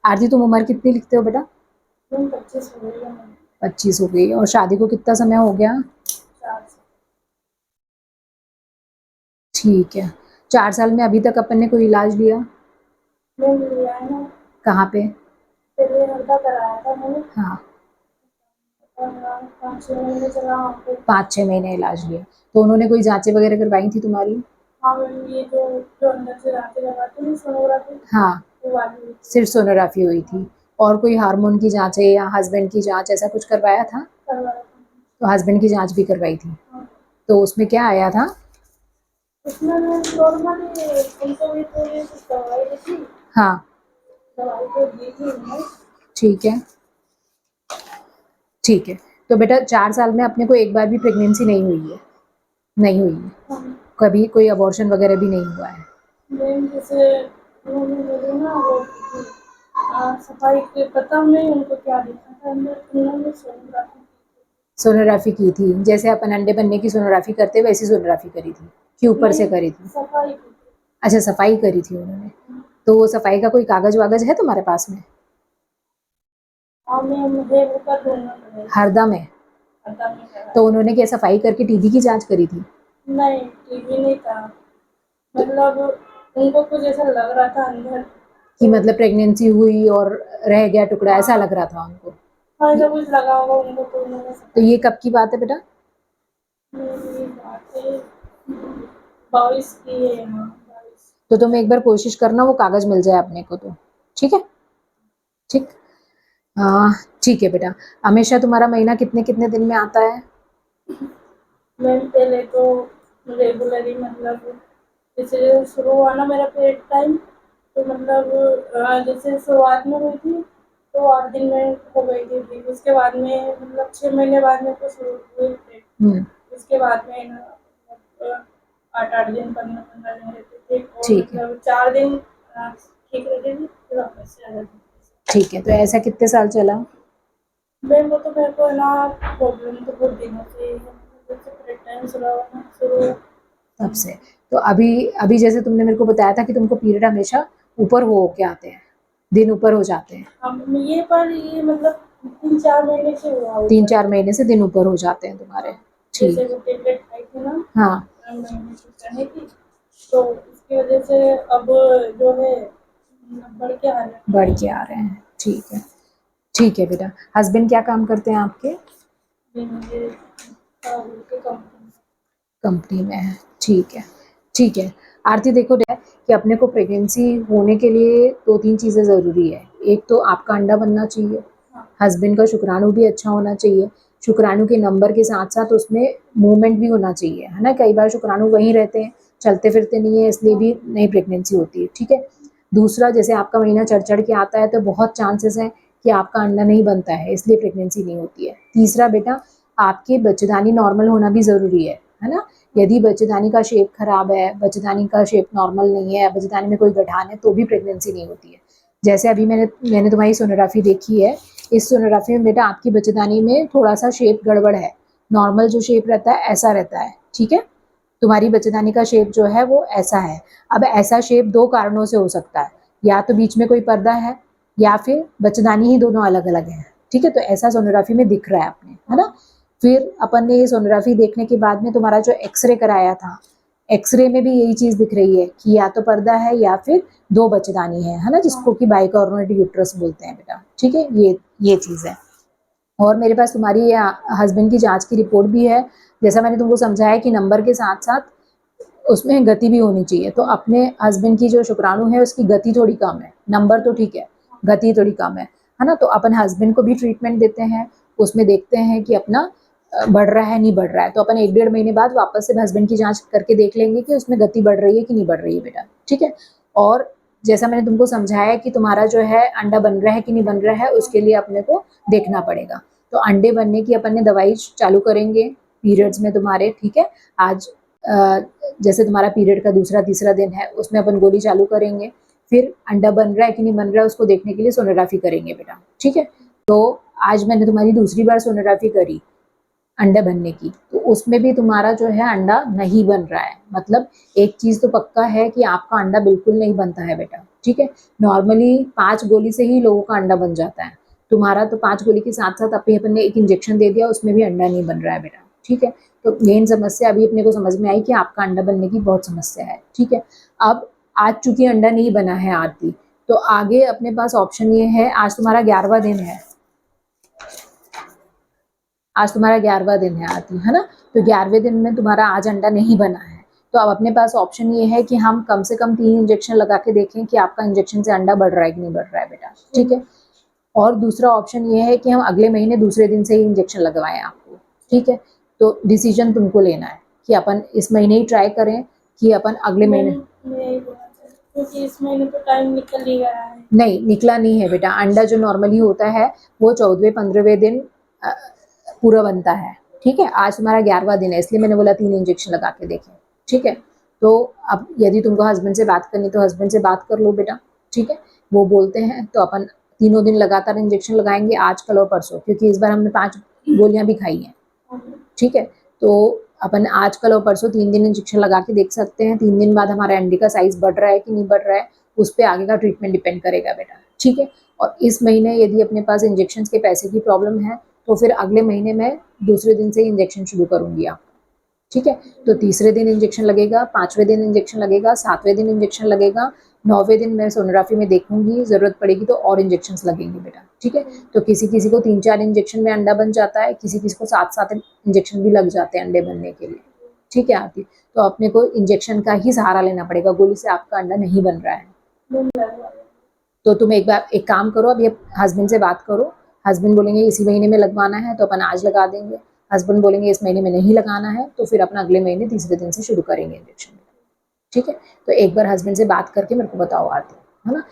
आरती तुम उम्र कितनी लिखते हो बेटा? 25 हो गई है। 25 हो गई। और शादी को कितना समय हो गया? 4 साल। ठीक है। 4 साल में अभी तक अपन ने कोई इलाज लिया? नहीं लिया है ना। कहाँ पे? पहले हल्का कराया था मैंने। हाँ। और 5-6 महीने चला वहाँ पे। 5-6 महीने इलाज लिया। तो उन्होंने कोई जांचें वगैरह करवाई थी तुम्हारी? हाँ मैम, ये जो जो अंदर से जाके लगाते हैं सोनोग्राफी, हाँ, वो वाली हुई थी। सिर्फ सोनोग्राफी हुई थी। और कोई हार्मोन की जांचें या हस्बैंड की जांच ऐसा कुछ करवाया था? करवाया था। तो हस्बैंड की जांच भी करवाई थी। हाँ। तो उसमें क्या आया था? उसमें नॉर्मल उनको भी थोड़ी सी दवाई दी थी। हाँ। दवाई तो दी थी उन्होंने। ठीक है। ठीक है। तो बेटा 4 साल में अपने को एक बार भी प्रेगनेंसी नहीं हुई है? नहीं हुई है। हाँ। कभी कोई अबॉर्शन वगैरह भी नहीं हुआ है? मैम जैसे उन्होंने मुझे ना वो की थी, सफाई के पता नहीं उनको क्या दिखा था अंदर, उन्होंने सोनोग्राफी की सोनोग्राफी की थी? जैसे अपन अंडे बनने की सोनोग्राफी करते वैसी सोनोग्राफी करी थी कि थी। ऊपर से नहीं, करी थी? सफाई की थी। अच्छा, सफाई करी थी उन्होंने। तो वो सफाई का कोई कागज वागज है तुम्हारे पास में? और मैम है वो कर दूंगा पड़ेगा। हरदा में? पता नहीं करा तो है। उन्होंने क्या सफाई करके टीबी की जांच करी थी? नहीं, टीवी नहीं था। तो मतलब उनको कुछ ऐसा लग रहा था अंदर, कि तो मतलब प्रेगनेंसी हुई और रह गया टुकड़ा, ऐसा हाँ, लग रहा था उनको? हाँ ऐसा कुछ लगा होगा उनको, तो उन्होंने तो सफाई ये की। कब की बात है बेटा? मेरी बात है 22 की है। हाँ 22। तो तुम एक बार कोशिश करना वो कागज मिल जाए अपने को तो। ठीक है। ठीक। हाँ। ठीक है बेटा। हमेशा तुम्हारा महीना कितने कितने दिन में आता है? मैम पहले तो रेगुलर ही मतलब जैसे शुरू हुआ ना मेरा पीरियड टाइम, तो मतलब जैसे शुरुआत में हुई थी तो 8 दिन में हो गई थी, फिर उसके बाद में मतलब 6 महीने बाद में तो शुरू हुई थी। हम्म। उसके बाद में ना मतलब 8-8 दिन 15-15 दिन रहते थे, और ठीक है। मतलब 4 दिन ठीक रहते थे, फिर वापस से आ जाते थे। ठीक है। तो ऐसा कितने साल चला? मैम वो तो मेरे को है ना प्रॉब्लम तो बहुत दिनों से ही है, मतलब जब से पीरियड टाइम शुरू हुआ ना शुरू हुआ, तब से? तो अभी अभी जैसे तुमने मेरे को बताया था कि तुमको पीरियड हमेशा ऊपर हो के आते हैं, दिन ऊपर हो जाते हैं। हम ये पर ये मतलब 3-4 महीने से हुआ तीन ऊपर। चार महीने से दिन ऊपर हो जाते हैं तुम्हारे? हाँ, ठीक। जैसे वो टेबलेट खाई थी ना हाँ। महीने की चने की, तो उसकी वजह से अब जो है बढ़ के आ रहा है। बढ़ के आ रहे हैं। ठीक है। ठीक है बेटा। हस्बैंड क्या काम करते हैं आपके? ये मुझे उनकी कंपनी। कंपनी में है। ठीक है। ठीक है। आरती देखो डे कि अपने को प्रेगनेंसी होने के लिए 2-3 चीज़ें ज़रूरी है। एक तो आपका अंडा बनना चाहिए, हाँ। हस्बैंड का शुक्राणु भी अच्छा होना चाहिए, शुक्राणु के नंबर के साथ-साथ उसमें मूवमेंट भी होना चाहिए, है ना? कई बार शुक्राणु वहीं रहते हैं, चलते-फिरते नहीं है, इसलिए भी नहीं प्रेगनेंसी होती है, ठीक है? दूसरा, जैसे आपका महीना चढ़-चढ़ के आता है तो बहुत चांसेस हैं कि आपका अंडा नहीं बनता है, इसलिए प्रेगनेंसी नहीं होती है। तीसरा बेटा, आपके बच्चेदानी नॉर्मल होना भी ज़रूरी है ना? यदि बच्चेदानी का शेप खराब है, बच्चेदानी का शेप नॉर्मल नहीं है, बच्चेदानी में कोई गठान है, तो भी प्रेगनेंसी नहीं होती है। जैसे अभी मैंने तुम्हारी सोनोग्राफी देखी है, इस सोनोग्राफी में बेटा आपकी बच्चेदानी में थोड़ा-सा शेप गड़बड़ है। नॉर्मल जो शेप रहता है ऐसा रहता है, ठीक है? तुम्हारी बच्चेदानी का शेप जो है वो ऐसा है। अब ऐसा शेप 2 कारणों से हो सकता है, या तो बीच में कोई पर्दा है या फिर बच्चेदानी ही दोनों अलग-अलग है, ठीक है? तो ऐसा सोनोग्राफी में दिख रहा है अपने, है ना? फिर अपन ने ये सोनोग्राफी देखने के बाद में तुम्हारा जो एक्स-रे कराया था, एक्स-रे में भी यही चीज़ दिख रही है कि या तो पर्दा है या फिर 2 बच्चेदानी है ना? जिसको कि बाइकॉर्नोइड यूट्रस बोलते हैं बेटा, ठीक है? ये चीज़ है। और मेरे पास तुम्हारी हस्बैंड की जाँच की रिपोर्ट भी है। जैसा मैंने तुमको समझाया कि नंबर के साथ-साथ उसमें गति भी होनी चाहिए। तो अपने हस्बैंड की जो शुक्राणु है उसकी गति थोड़ी कम है, नंबर तो ठीक है, गति थोड़ी कम है ना? तो अपन हस्बैंड को भी ट्रीटमेंट देते हैं, उसमें देखते हैं कि अपना बढ़ रहा है, नहीं बढ़ रहा है। तो अपन 1 डेढ़ महीने बाद वापस से हस्बैंड की जाँच करके देख लेंगे कि उसमें गति बढ़ रही है कि नहीं बढ़ रही है बेटा, ठीक है? और जैसा मैंने तुमको समझाया कि तुम्हारा जो है अंडा बन रहा है कि नहीं बन रहा है, उसके लिए अपने को देखना पड़ेगा। तो अंडे बनने की अपन ने दवाई चालू करेंगे पीरियड्स में तुम्हारे, ठीक है? आज जैसे तुम्हारा पीरियड का दूसरा तीसरा दिन है उसमें अपन गोली चालू करेंगे, फिर अंडा बन रहा है कि नहीं बन रहा है उसको देखने के लिए सोनोग्राफी करेंगे बेटा, ठीक है? तो आज मैंने तुम्हारी दूसरी बार सोनोग्राफी करी, अंडे बनने की, तो उसमें भी तुम्हारा जो है अंडा नहीं बन रहा है। मतलब एक चीज़ तो पक्का है कि आपका अंडा बिल्कुल नहीं बनता है बेटा, ठीक है। नॉर्मली 5 गोली से ही लोगों का अंडा बन जाता है, तुम्हारा तो 5 गोली के साथ साथ अभी अपन ने एक इंजेक्शन दे दिया, उसमें भी अंडा नहीं बन रहा है बेटा, ठीक है। तो मेन समस्या अभी अपने को समझ में आई कि आपका अंडा बनने की बहुत समस्या है, ठीक है। अब आज चूंकि अंडा नहीं बना है आरती, तो आगे अपने पास ऑप्शन ये है, आज तुम्हारा 11वां दिन है, आज तुम्हारा 11वां दिन है आरती, है ना। तो 11वें दिन में तुम्हारा आज अंडा नहीं बना है, तो अब अपने पास ऑप्शन ये है कि हम कम से कम 3 इंजेक्शन लगा के देखें कि आपका इंजेक्शन से अंडा बढ़ रहा है कि नहीं बढ़ रहा है बेटा, ठीक है। और दूसरा ऑप्शन ये है कि हम अगले महीने दूसरे दिन से ही इंजेक्शन लगवाएं आपको, ठीक है। तो डिसीजन तुमको लेना है कि अपन इस महीने ही ट्राई करें कि अपन अगले महीने। क्योंकि इस महीने तो टाइम निकल ही गया है। नहीं निकला नहीं है बेटा, अंडा जो नॉर्मली होता है वो 14वें-15वें दिन पूरा बनता है, ठीक है। आज तुम्हारा 11वां दिन है, इसलिए मैंने बोला 3 इंजेक्शन लगा के देखें, ठीक है। तो अब यदि तुमको हस्बैंड से बात करनी तो हस्बैंड से बात कर लो बेटा, ठीक है। वो बोलते हैं तो अपन तीनों दिन लगातार इंजेक्शन लगाएंगे, आज कल और परसों, क्योंकि इस बार हमने 5 गोलियां भी खाई हैं, ठीक है। तो अपन आज कल और परसों 3 दिन इंजेक्शन लगा के देख सकते हैं। 3 दिन बाद हमारे अंडे का साइज बढ़ रहा है कि नहीं बढ़ रहा है, उस पर आगे का ट्रीटमेंट डिपेंड करेगा बेटा, ठीक है। और इस महीने यदि अपने पास इंजेक्शन के पैसे की प्रॉब्लम है तो फिर अगले महीने मैं दूसरे दिन से इंजेक्शन शुरू करूंगी आप, ठीक है। तो तीसरे दिन इंजेक्शन लगेगा, 5वें दिन इंजेक्शन लगेगा, 7वें दिन इंजेक्शन लगेगा, 9वें दिन मैं सोनोग्राफी में देखूंगी, जरूरत पड़ेगी तो और इंजेक्शन लगेंगे बेटा, ठीक है। तो किसी किसी को 3-4 इंजेक्शन में अंडा बन जाता है, किसी किसी को 7-7 इंजेक्शन भी लग जाते हैं अंडे बनने के लिए, ठीक है आरती। तो अपने को इंजेक्शन का ही सहारा लेना पड़ेगा, गोली से आपका अंडा नहीं बन रहा है। तो तुम एक बार एक काम करो, अब ये हस्बैंड से बात करो, हस्बैंड बोलेंगे इसी महीने में लगवाना है तो अपन आज लगा देंगे, हस्बैंड बोलेंगे इस महीने में नहीं लगाना है तो फिर अपना अगले महीने तीसरे दिन से शुरू करेंगे इंजेक्शन, ठीक है। तो एक बार हस्बैंड से बात करके मेरे को बताओ आरती, है ना।